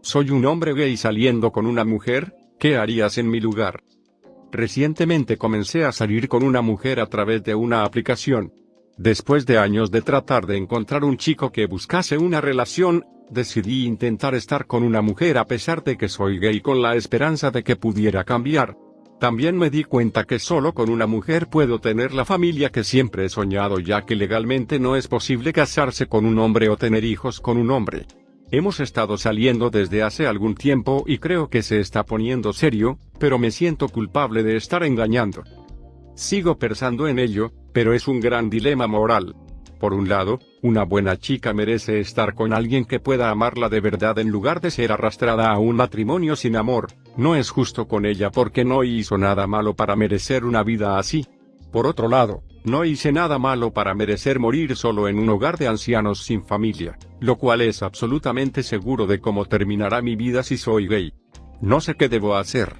Soy un hombre gay saliendo con una mujer, ¿qué harías en mi lugar? Recientemente comencé a salir con una mujer a través de una aplicación. Después de años de tratar de encontrar un chico que buscase una relación, decidí intentar estar con una mujer a pesar de que soy gay con la esperanza de que pudiera cambiar. También me di cuenta que solo con una mujer puedo tener la familia que siempre he soñado, ya que legalmente no es posible casarse con un hombre o tener hijos con un hombre. Hemos estado saliendo desde hace algún tiempo y creo que se está poniendo serio, pero me siento culpable de estar engañando. Sigo pensando en ello, pero es un gran dilema moral. Por un lado, una buena chica merece estar con alguien que pueda amarla de verdad en lugar de ser arrastrada a un matrimonio sin amor. No es justo con ella porque no hizo nada malo para merecer una vida así. Por otro lado, no hice nada malo para merecer morir solo en un hogar de ancianos sin familia, lo cual es absolutamente seguro de cómo terminará mi vida si soy gay. No sé qué debo hacer.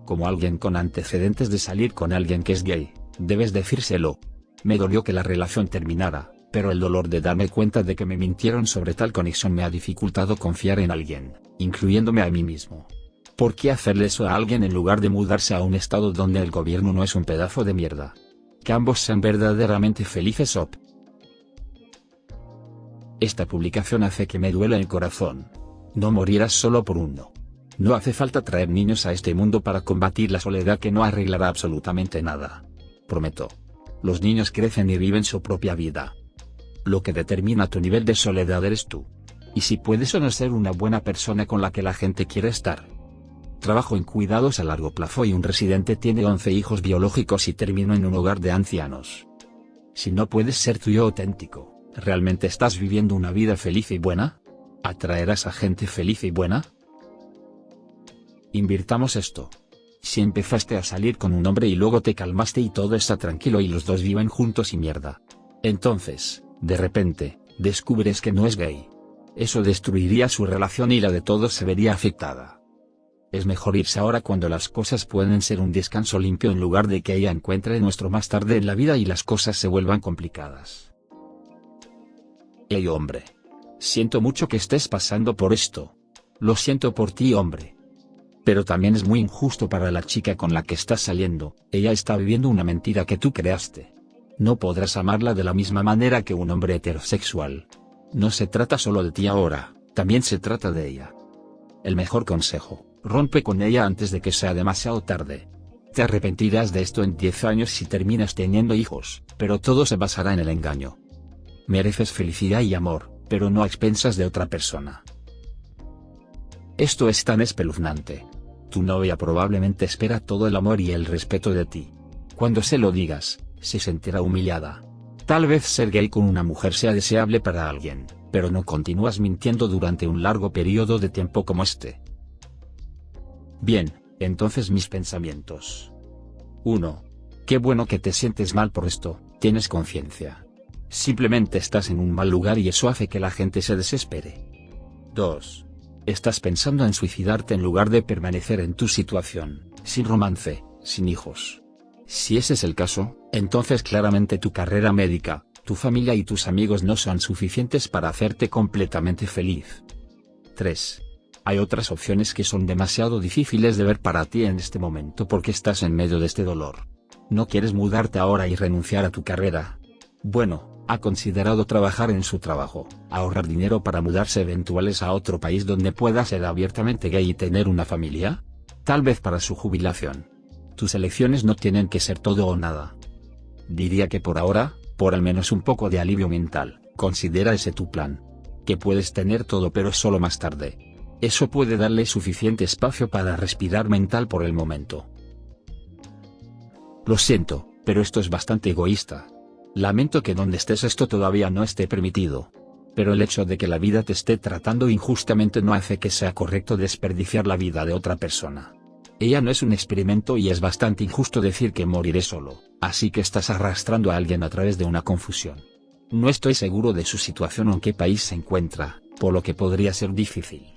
Como alguien con antecedentes de salir con alguien que es gay, debes decírselo. Me dolió que la relación terminara, pero el dolor de darme cuenta de que me mintieron sobre tal conexión me ha dificultado confiar en alguien, incluyéndome a mí mismo. ¿Por qué hacerle eso a alguien en lugar de mudarse a un estado donde el gobierno no es un pedazo de mierda? Que ambos sean verdaderamente felices. Esta publicación hace que me duela el corazón. No morirás solo por uno. No hace falta traer niños a este mundo para combatir la soledad que no arreglará absolutamente nada. Prometo. Los niños crecen y viven su propia vida. Lo que determina tu nivel de soledad eres tú. Y si puedes o no ser una buena persona con la que la gente quiere estar. Trabajo en cuidados a largo plazo y un residente tiene 11 hijos biológicos y termino en un hogar de ancianos. Si no puedes ser tu yo auténtico, ¿realmente estás viviendo una vida feliz y buena? ¿Atraerás a gente feliz y buena? Invirtamos esto. Si empezaste a salir con un hombre y luego te calmaste y todo está tranquilo y los dos viven juntos y mierda. Entonces, de repente, descubres que no es gay. Eso destruiría su relación y la de todos se vería afectada. Es mejor irse ahora cuando las cosas pueden ser un descanso limpio en lugar de que ella encuentre nuestro más tarde en la vida y las cosas se vuelvan complicadas. Hey hombre. Siento mucho que estés pasando por esto. Lo siento por ti, hombre. Pero también es muy injusto para la chica con la que estás saliendo, ella está viviendo una mentira que tú creaste. No podrás amarla de la misma manera que un hombre heterosexual. No se trata solo de ti ahora, también se trata de ella. El mejor consejo, rompe con ella antes de que sea demasiado tarde. Te arrepentirás de esto en 10 años si terminas teniendo hijos, pero todo se basará en el engaño. Mereces felicidad y amor, pero no a expensas de otra persona. Esto es tan espeluznante. Tu novia probablemente espera todo el amor y el respeto de ti. Cuando se lo digas, se sentirá humillada. Tal vez ser gay con una mujer sea deseable para alguien, pero no continúas mintiendo durante un largo periodo de tiempo como este. Bien, entonces mis pensamientos. 1. Qué bueno que te sientes mal por esto, tienes conciencia. Simplemente estás en un mal lugar y eso hace que la gente se desespere. 2. Estás pensando en suicidarte en lugar de permanecer en tu situación, sin romance, sin hijos. Si ese es el caso, entonces claramente tu carrera médica, tu familia y tus amigos no son suficientes para hacerte completamente feliz. 3. Hay otras opciones que son demasiado difíciles de ver para ti en este momento porque estás en medio de este dolor. ¿No quieres mudarte ahora y renunciar a tu carrera? Bueno, ¿ha considerado trabajar en su trabajo, ahorrar dinero para mudarse eventuales a otro país donde pueda ser abiertamente gay y tener una familia? Tal vez para su jubilación. Tus elecciones no tienen que ser todo o nada. Diría que por ahora, por al menos un poco de alivio mental, considera ese tu plan. Que puedes tener todo pero solo más tarde. Eso puede darle suficiente espacio para respirar mental por el momento. Lo siento, pero esto es bastante egoísta. Lamento que donde estés esto todavía no esté permitido. Pero el hecho de que la vida te esté tratando injustamente no hace que sea correcto desperdiciar la vida de otra persona. Ella no es un experimento y es bastante injusto decir que moriré solo, así que estás arrastrando a alguien a través de una confusión. No estoy seguro de su situación o en qué país se encuentra, por lo que podría ser difícil.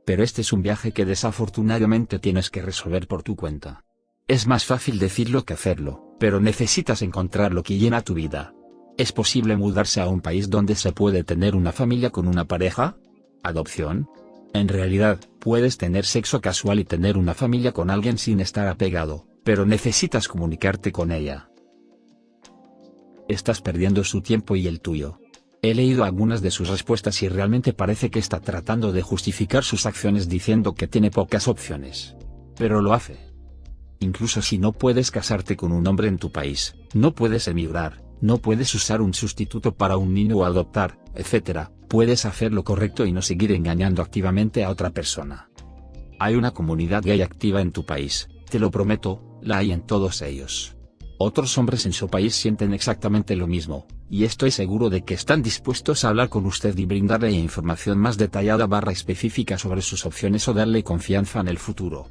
Pero este es un viaje que desafortunadamente tienes que resolver por tu cuenta. Es más fácil decirlo que hacerlo, pero necesitas encontrar lo que llena tu vida. ¿Es posible mudarse a un país donde se puede tener una familia con una pareja? ¿Adopción? En realidad, puedes tener sexo casual y tener una familia con alguien sin estar apegado, pero necesitas comunicarte con ella. Estás perdiendo su tiempo y el tuyo. He leído algunas de sus respuestas y realmente parece que está tratando de justificar sus acciones diciendo que tiene pocas opciones. Pero lo hace. Incluso si no puedes casarte con un hombre en tu país, no puedes emigrar, no puedes usar un sustituto para un niño o adoptar, etc., puedes hacer lo correcto y no seguir engañando activamente a otra persona. Hay una comunidad gay activa en tu país, te lo prometo, la hay en todos ellos. Otros hombres en su país sienten exactamente lo mismo, y estoy seguro de que están dispuestos a hablar con usted y brindarle información más detallada / específica sobre sus opciones o darle confianza en el futuro.